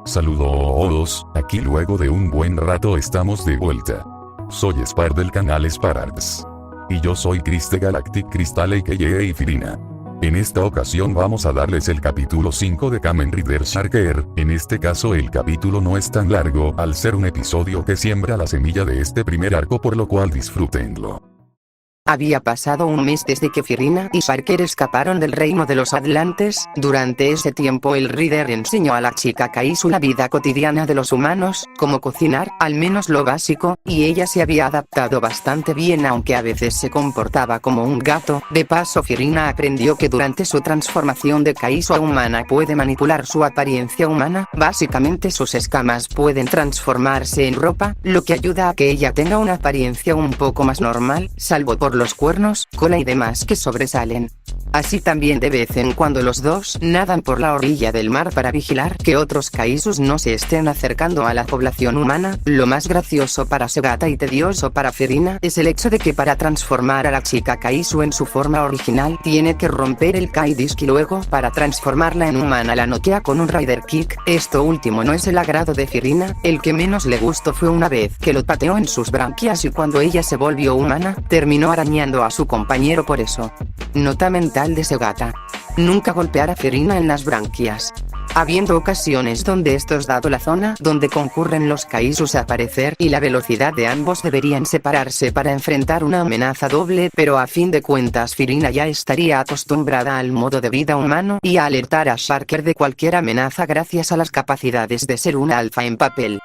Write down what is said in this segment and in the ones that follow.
Saludos, aquí luego de un buen rato estamos de vuelta. Soy Spar del canal Spararts. Y yo soy Criste Galactic Crystal aka Firina. En esta ocasión vamos a darles el capítulo 5 de Kamen Rider Sharker. En este caso el capítulo no es tan largo al ser un episodio que siembra la semilla de este primer arco, por lo cual disfrútenlo. Había pasado un mes desde que Firina y Sharker escaparon del reino de los Atlantes. Durante ese tiempo el Rider enseñó a la chica Kaisu la vida cotidiana de los humanos, como cocinar, al menos lo básico, y ella se había adaptado bastante bien aunque a veces se comportaba como un gato. De paso Firina aprendió que durante su transformación de Kaisu a humana puede manipular su apariencia humana, básicamente sus escamas pueden transformarse en ropa, lo que ayuda a que ella tenga una apariencia un poco más normal, salvo por los cuernos, cola y demás que sobresalen. Así también de vez en cuando los dos nadan por la orilla del mar para vigilar que otros Kaisus no se estén acercando a la población humana. Lo más gracioso para Segata y tedioso para Firina es el hecho de que para transformar a la chica Kaisu en su forma original tiene que romper el Kai Disc y luego para transformarla en humana la noquea con un Rider Kick. Esto último no es el agrado de Firina, el que menos le gustó fue una vez que lo pateó en sus branquias y cuando ella se volvió humana, terminó arañando a su compañero por eso. Nota mental de Segata: nunca golpear a Firina en las branquias. Habiendo ocasiones donde estos dado la zona donde concurren los Kaisus a aparecer y la velocidad de ambos deberían separarse para enfrentar una amenaza doble, pero a fin de cuentas Firina ya estaría acostumbrada al modo de vida humano y a alertar a Sharker de cualquier amenaza gracias a las capacidades de ser una alfa en papel.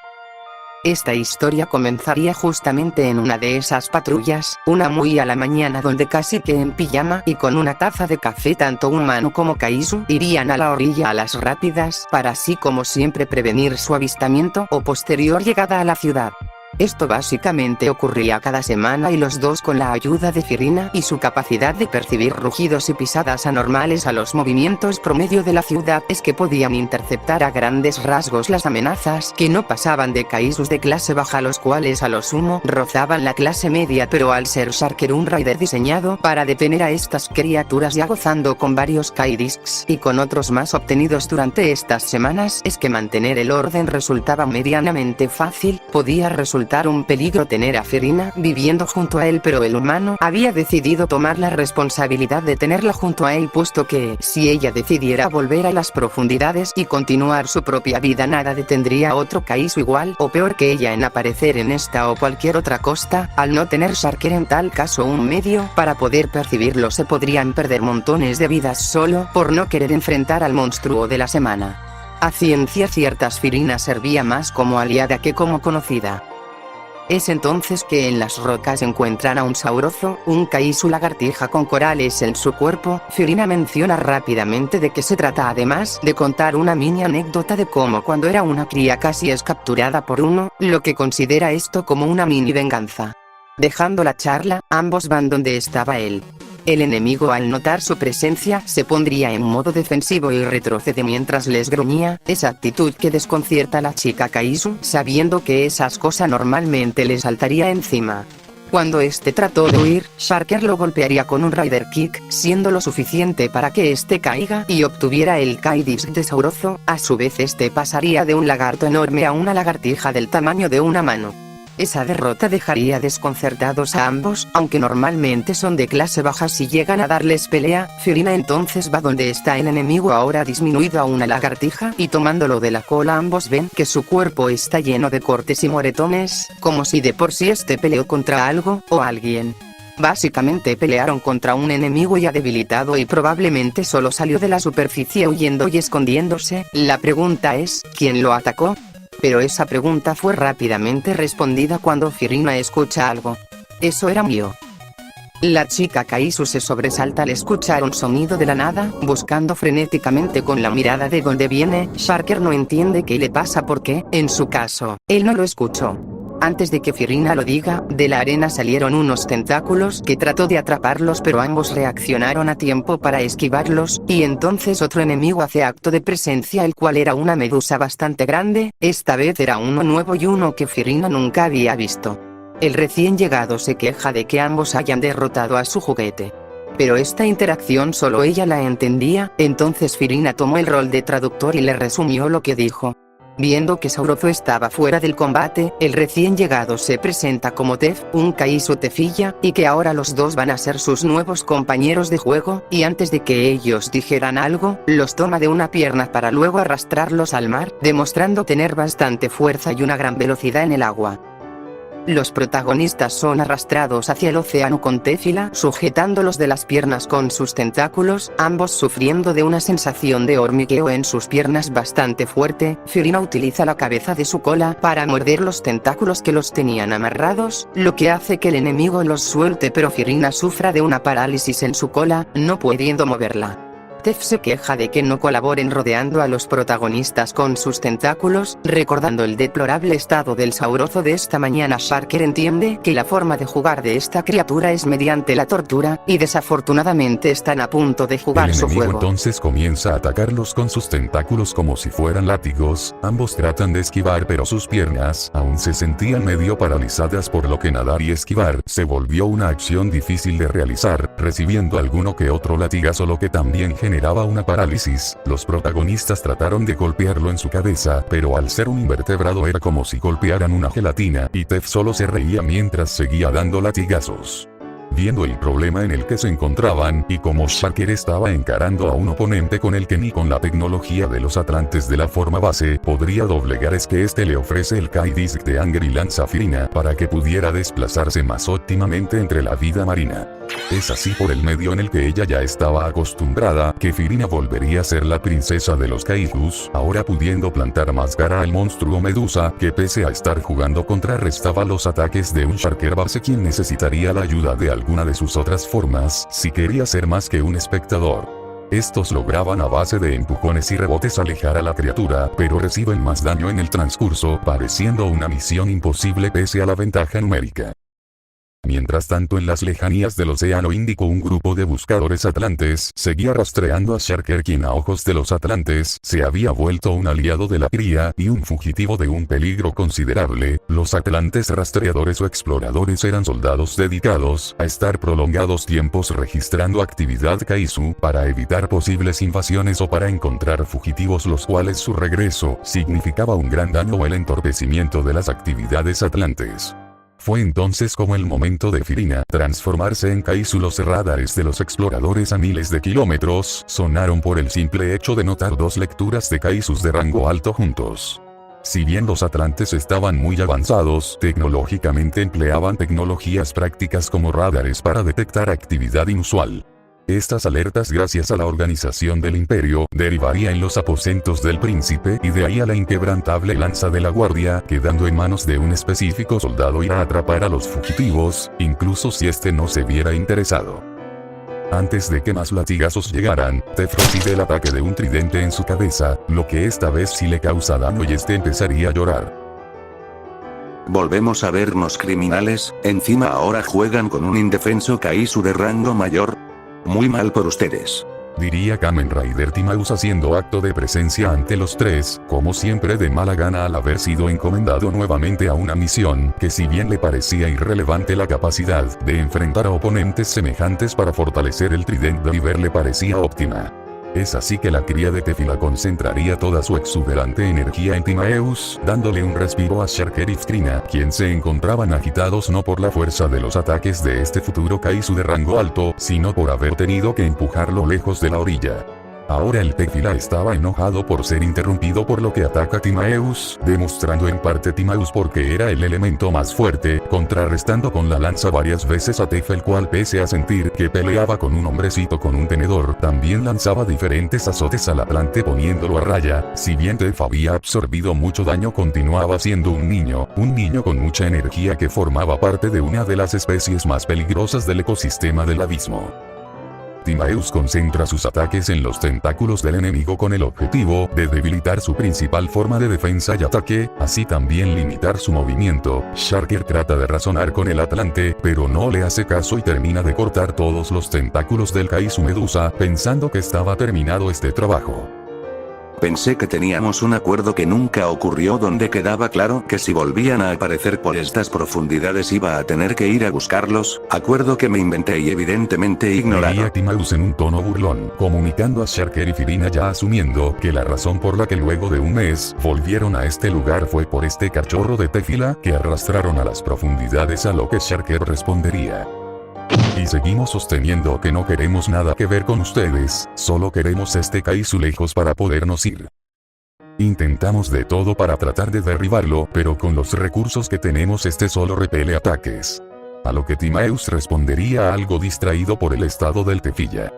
Esta historia comenzaría justamente en una de esas patrullas, una muy a la mañana donde casi que en pijama y con una taza de café tanto humano como Kaisu irían a la orilla a las rápidas para así como siempre prevenir su avistamiento o posterior llegada a la ciudad. Esto básicamente ocurría cada semana y los dos con la ayuda de Firina y su capacidad de percibir rugidos y pisadas anormales a los movimientos promedio de la ciudad es que podían interceptar a grandes rasgos las amenazas que no pasaban de Kaisus de clase baja, los cuales a lo sumo rozaban la clase media, pero al ser Sharker un Rider diseñado para detener a estas criaturas ya gozando con varios Kai Discs y con otros más obtenidos durante estas semanas es que mantener el orden resultaba medianamente fácil. Podía resultar un peligro tener a Firina viviendo junto a él, pero el humano había decidido tomar la responsabilidad de tenerla junto a él, puesto que si ella decidiera volver a las profundidades y continuar su propia vida, nada detendría a otro Kaisu igual o peor que ella en aparecer en esta o cualquier otra costa. Al no tener Sharker en tal caso un medio para poder percibirlo, se podrían perder montones de vidas solo por no querer enfrentar al monstruo de la semana. A ciencia cierta Firina servía más como aliada que como conocida. Es entonces que en las rocas encuentran a un saurozo, un Kaisu lagartija con corales en su cuerpo. Firina menciona rápidamente de que se trata además de contar una mini anécdota de cómo cuando era una cría casi es capturada por uno, lo que considera esto como una mini venganza. Dejando la charla, ambos van donde estaba él. El enemigo al notar su presencia se pondría en modo defensivo y retrocede mientras les gruñía, esa actitud que desconcierta a la chica Kaisu sabiendo que esas cosas normalmente le saltaría encima. Cuando este trató de huir, Sharker lo golpearía con un Rider Kick, siendo lo suficiente para que este caiga y obtuviera el Kai Disc de saurozo. A su vez este pasaría de un lagarto enorme a una lagartija del tamaño de una mano. Esa derrota dejaría desconcertados a ambos, aunque normalmente son de clase baja si llegan a darles pelea. Firina entonces va donde está el enemigo ahora disminuido a una lagartija y tomándolo de la cola ambos ven que su cuerpo está lleno de cortes y moretones, como si de por sí este peleó contra algo o alguien. Básicamente pelearon contra un enemigo ya debilitado y probablemente solo salió de la superficie huyendo y escondiéndose. La pregunta es, ¿quién lo atacó? Pero esa pregunta fue rápidamente respondida cuando Firina escucha algo. Eso era mío. La chica Kaisu se sobresalta al escuchar un sonido de la nada, buscando frenéticamente con la mirada de dónde viene. Sharker no entiende qué le pasa porque, en su caso, él no lo escuchó. Antes de que Firina lo diga, de la arena salieron unos tentáculos que trató de atraparlos, pero ambos reaccionaron a tiempo para esquivarlos, y entonces otro enemigo hace acto de presencia, el cual era una medusa bastante grande. Esta vez era uno nuevo y uno que Firina nunca había visto. El recién llegado se queja de que ambos hayan derrotado a su juguete. Pero esta interacción solo ella la entendía, entonces Firina tomó el rol de traductor y le resumió lo que dijo. Viendo que Saurozo estaba fuera del combate, el recién llegado se presenta como Tef, un Kaisu Tefilla, y que ahora los dos van a ser sus nuevos compañeros de juego, y antes de que ellos dijeran algo, los toma de una pierna para luego arrastrarlos al mar, demostrando tener bastante fuerza y una gran velocidad en el agua. Los protagonistas son arrastrados hacia el océano con Tefila sujetándolos de las piernas con sus tentáculos, ambos sufriendo de una sensación de hormigueo en sus piernas bastante fuerte. Firina utiliza la cabeza de su cola para morder los tentáculos que los tenían amarrados, lo que hace que el enemigo los suelte, pero Firina sufra de una parálisis en su cola, no pudiendo moverla. Tef se queja de que no colaboren rodeando a los protagonistas con sus tentáculos, recordando el deplorable estado del Saurozo de esta mañana. Sharker entiende que la forma de jugar de esta criatura es mediante la tortura, y desafortunadamente están a punto de jugar su enemigo juego. Entonces comienza a atacarlos con sus tentáculos como si fueran látigos, ambos tratan de esquivar pero sus piernas aún se sentían medio paralizadas por lo que nadar y esquivar se volvió una acción difícil de realizar, recibiendo alguno que otro latigazo lo que también generaba una parálisis. Los protagonistas trataron de golpearlo en su cabeza, pero al ser un invertebrado era como si golpearan una gelatina, y Tef solo se reía mientras seguía dando latigazos. Viendo el problema en el que se encontraban, y como Sharker estaba encarando a un oponente con el que ni con la tecnología de los atlantes de la forma base podría doblegar, es que este le ofrece el Kai-Disc de Angry Lance a Firina para que pudiera desplazarse más óptimamente entre la vida marina. Es así por el medio en el que ella ya estaba acostumbrada, que Firina volvería a ser la princesa de los Kaijus, ahora pudiendo plantar más cara al monstruo Medusa, que pese a estar jugando contrarrestaba los ataques de un Sharker base, quien necesitaría la ayuda de alguna de sus otras formas, si quería ser más que un espectador. Estos lograban a base de empujones y rebotes alejar a la criatura, pero reciben más daño en el transcurso, pareciendo una misión imposible pese a la ventaja numérica. Mientras tanto, en las lejanías del océano Índico, un grupo de buscadores atlantes seguía rastreando a Sharker, quien a ojos de los atlantes se había vuelto un aliado de la cría y un fugitivo de un peligro considerable. Los atlantes rastreadores o exploradores eran soldados dedicados a estar prolongados tiempos registrando actividad Kaisu para evitar posibles invasiones o para encontrar fugitivos, los cuales su regreso significaba un gran daño o el entorpecimiento de las actividades atlantes. Fue entonces como el momento de Firina transformarse en Kaisu. Los radares de los exploradores a miles de kilómetros sonaron por el simple hecho de notar dos lecturas de Kaisus de rango alto juntos. Si bien los atlantes estaban muy avanzados tecnológicamente, empleaban tecnologías prácticas como radares para detectar actividad inusual. Estas alertas, gracias a la organización del imperio, derivaría en los aposentos del príncipe, y de ahí a la inquebrantable lanza de la guardia, quedando en manos de un específico soldado ir a atrapar a los fugitivos, incluso si este no se viera interesado. Antes de que más latigazos llegaran, Tef recibe el ataque de un tridente en su cabeza, lo que esta vez sí le causa daño y este empezaría a llorar. Volvemos a vernos criminales, encima ahora juegan con un indefenso Kaisu de rango mayor. Muy mal por ustedes, diría Kamen Rider Timaeus haciendo acto de presencia ante los tres, como siempre de mala gana al haber sido encomendado nuevamente a una misión que, si bien le parecía irrelevante, la capacidad de enfrentar a oponentes semejantes para fortalecer el tridente de River le parecía óptima. Es así que la cría de Tefila concentraría toda su exuberante energía en Timaeus, dándole un respiro a Sharker y Firina, quien se encontraban agitados no por la fuerza de los ataques de este futuro Kaisu de rango alto, sino por haber tenido que empujarlo lejos de la orilla. Ahora el Tefila estaba enojado por ser interrumpido por lo que ataca Timaeus, demostrando en parte Timaeus porque era el elemento más fuerte, contrarrestando con la lanza varias veces a Tef, el cual, pese a sentir que peleaba con un hombrecito con un tenedor, también lanzaba diferentes azotes al atlante poniéndolo a raya. Si bien Tef había absorbido mucho daño, continuaba siendo un niño con mucha energía que formaba parte de una de las especies más peligrosas del ecosistema del abismo. Timaeus concentra sus ataques en los tentáculos del enemigo con el objetivo de debilitar su principal forma de defensa y ataque, así también limitar su movimiento. Sharker trata de razonar con el atlante, pero no le hace caso y termina de cortar todos los tentáculos del Kaisu Medusa, pensando que estaba terminado este trabajo. Pensé que teníamos un acuerdo que nunca ocurrió donde quedaba claro que si volvían a aparecer por estas profundidades iba a tener que ir a buscarlos, acuerdo que me inventé y evidentemente ignorado. Leía Timaeus en un tono burlón, comunicando a Sharker y Firina ya asumiendo que la razón por la que luego de un mes volvieron a este lugar fue por este cachorro de Tefila que arrastraron a las profundidades, a lo que Sharker respondería: y seguimos sosteniendo que no queremos nada que ver con ustedes, solo queremos este Kaisu lejos para podernos ir. Intentamos de todo para tratar de derribarlo, pero con los recursos que tenemos este solo repele ataques. A lo que Timaeus respondería algo distraído por el estado del Tefilla: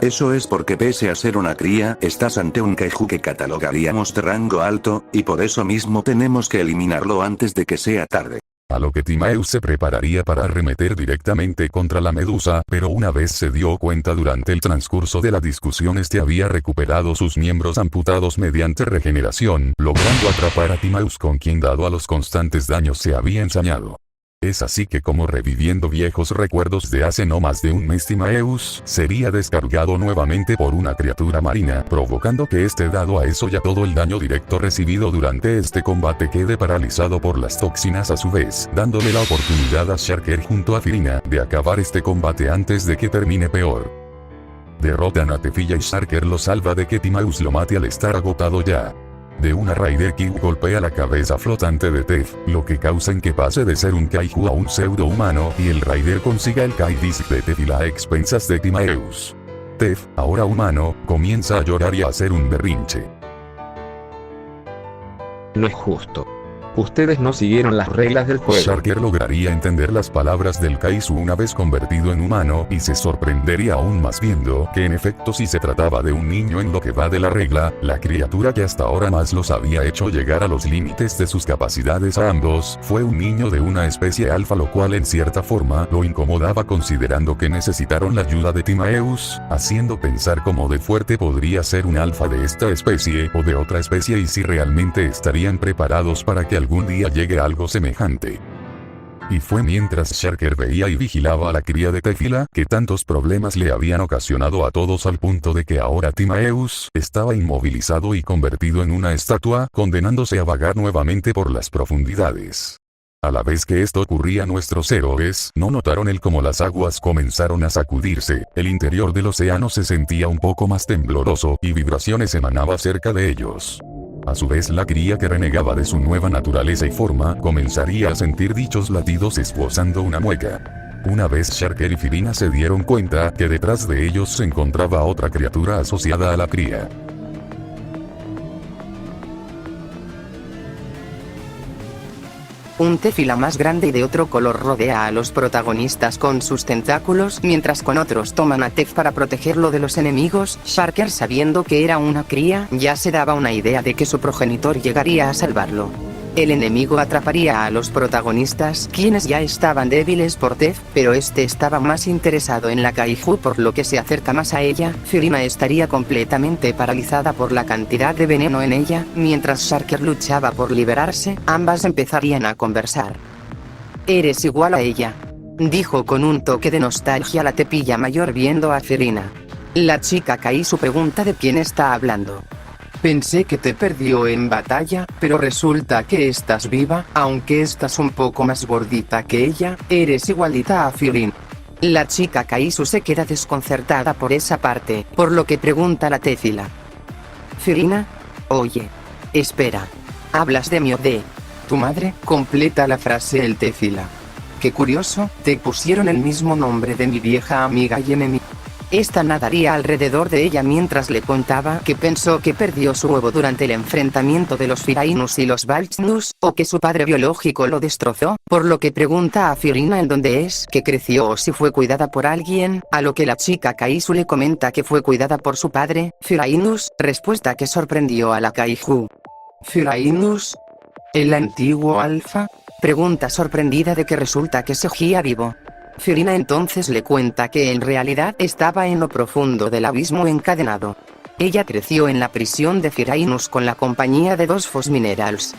Eso es porque pese a ser una cría, estás ante un kaiju que catalogaríamos de rango alto, y por eso mismo tenemos que eliminarlo antes de que sea tarde. A lo que Timaeus se prepararía para arremeter directamente contra la medusa, pero una vez se dio cuenta durante el transcurso de la discusión este había recuperado sus miembros amputados mediante regeneración, logrando atrapar a Timaeus, con quien dado a los constantes daños se había ensañado. Es así que, como reviviendo viejos recuerdos de hace no más de un mes, Timaeus sería descargado nuevamente por una criatura marina, provocando que este, dado a eso ya todo el daño directo recibido durante este combate, quede paralizado por las toxinas, a su vez dándole la oportunidad a Sharker junto a Firina de acabar este combate antes de que termine peor. Derrotan a Tefilla y Sharker lo salva de que Timaeus lo mate al estar agotado ya. De una Raider Kick golpea la cabeza flotante de Tef, lo que causa en que pase de ser un kaiju a un pseudo humano, y el Raider consiga el Kai-Disc de Tefila a expensas de Timaeus. Tef, ahora humano, comienza a llorar y a hacer un berrinche. No es justo. Ustedes no siguieron las reglas del juego. Sharker lograría entender las palabras del Kaisu una vez convertido en humano, y se sorprendería aún más viendo que en efecto si se trataba de un niño en lo que va de la regla, la criatura que hasta ahora más los había hecho llegar a los límites de sus capacidades a ambos, fue un niño de una especie alfa, lo cual en cierta forma lo incomodaba considerando que necesitaron la ayuda de Timaeus, haciendo pensar cómo de fuerte podría ser un alfa de esta especie o de otra especie y si realmente estarían preparados para que algún día llegue algo semejante. Y fue mientras Sharker veía y vigilaba a la cría de Tefila que tantos problemas le habían ocasionado a todos, al punto de que ahora Timaeus estaba inmovilizado y convertido en una estatua, condenándose a vagar nuevamente por las profundidades. A la vez que esto ocurría, nuestros héroes no notaron el cómo las aguas comenzaron a sacudirse, el interior del océano se sentía un poco más tembloroso y vibraciones emanaban cerca de ellos. A su vez, la cría que renegaba de su nueva naturaleza y forma comenzaría a sentir dichos latidos esbozando una mueca. Una vez Sharker y Firina se dieron cuenta que detrás de ellos se encontraba otra criatura asociada a la cría. Un Tefila más grande y de otro color rodea a los protagonistas con sus tentáculos, mientras con otros toman a Tef para protegerlo de los enemigos. Sharker, sabiendo que era una cría, ya se daba una idea de que su progenitor llegaría a salvarlo. El enemigo atraparía a los protagonistas, quienes ya estaban débiles por Tef, pero este estaba más interesado en la kaiju, por lo que se acerca más a ella. Firina estaría completamente paralizada por la cantidad de veneno en ella, mientras Sharker luchaba por liberarse, ambas empezarían a conversar. «Eres igual a ella», dijo con un toque de nostalgia la Tefilla mayor viendo a Firina. La chica Kaisu pregunta de quién está hablando. «Pensé que te perdió en batalla, pero resulta que estás viva, aunque estás un poco más gordita que ella, eres igualita a Firina». La chica Kaisu se queda desconcertada por esa parte, por lo que pregunta a la Tefila. «Firina, oye, espera, ¿hablas de mí o de tu madre?», completa la frase el Tefila. «Qué curioso, te pusieron el mismo nombre de mi vieja amiga y enemiga». Esta nadaría alrededor de ella mientras le contaba que pensó que perdió su huevo durante el enfrentamiento de los Firainus y los Valchnus, o que su padre biológico lo destrozó, por lo que pregunta a Firina en dónde es que creció o si fue cuidada por alguien, a lo que la chica Kaisu le comenta que fue cuidada por su padre, Firainus, respuesta que sorprendió a la kaiju. «¿Firainus? ¿El antiguo alfa?», pregunta sorprendida de que resulta que seguía vivo. Firina entonces le cuenta que en realidad estaba en lo profundo del abismo encadenado. Ella creció en la prisión de Firainus con la compañía de dos Phos Minerals.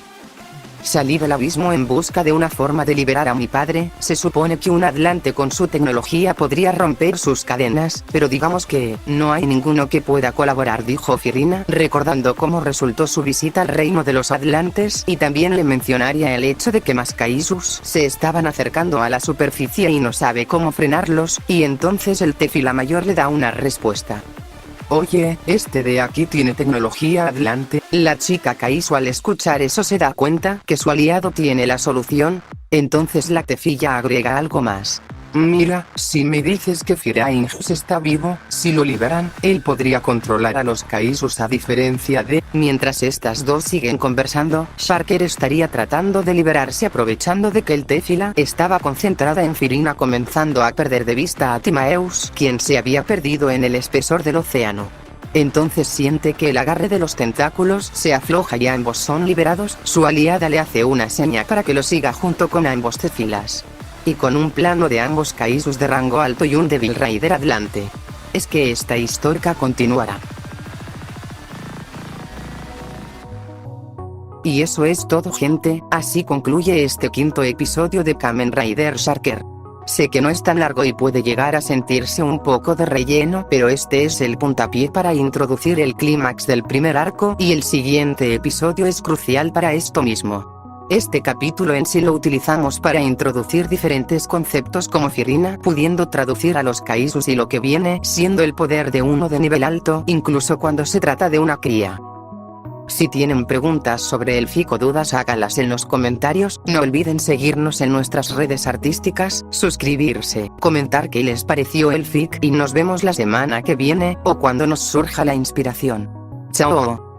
Salí del abismo en busca de una forma de liberar a mi padre. Se supone que un Atlante con su tecnología podría romper sus cadenas, pero digamos que no hay ninguno que pueda colaborar, dijo Fyrina, recordando cómo resultó su visita al reino de los Atlantes, y también le mencionaría el hecho de que más Kaisus se estaban acercando a la superficie y no sabe cómo frenarlos, y entonces el Tefila mayor le da una respuesta. Oye, este de aquí tiene tecnología Atlante. La chica Kaisu al escuchar eso se da cuenta que su aliado tiene la solución. Entonces la Tefilla agrega algo más. Mira, si me dices que Firainjus está vivo, si lo liberan, él podría controlar a los Kaisus a diferencia de... Mientras estas dos siguen conversando, Sharker estaría tratando de liberarse aprovechando de que el Tefila estaba concentrada en Fyrina, comenzando a perder de vista a Timaeus, quien se había perdido en el espesor del océano. Entonces siente que el agarre de los tentáculos se afloja y ambos son liberados. Su aliada le hace una seña para que lo siga junto con ambos Tefilas. Y con un plano de ambos Kaisus de rango alto y un Devil Rider Atlante. Es que esta historia continuará. Y eso es todo, gente, así concluye este quinto episodio de Kamen Rider Sharker. Sé que no es tan largo y puede llegar a sentirse un poco de relleno, pero este es el puntapié para introducir el clímax del primer arco, y el siguiente episodio es crucial para esto mismo. Este capítulo en sí lo utilizamos para introducir diferentes conceptos como Fyrina pudiendo traducir a los Kaisus y lo que viene siendo el poder de uno de nivel alto, incluso cuando se trata de una cría. Si tienen preguntas sobre el FIC o dudas, háganlas en los comentarios. No olviden seguirnos en nuestras redes artísticas, suscribirse, comentar qué les pareció el FIC y nos vemos la semana que viene, o cuando nos surja la inspiración. Chao.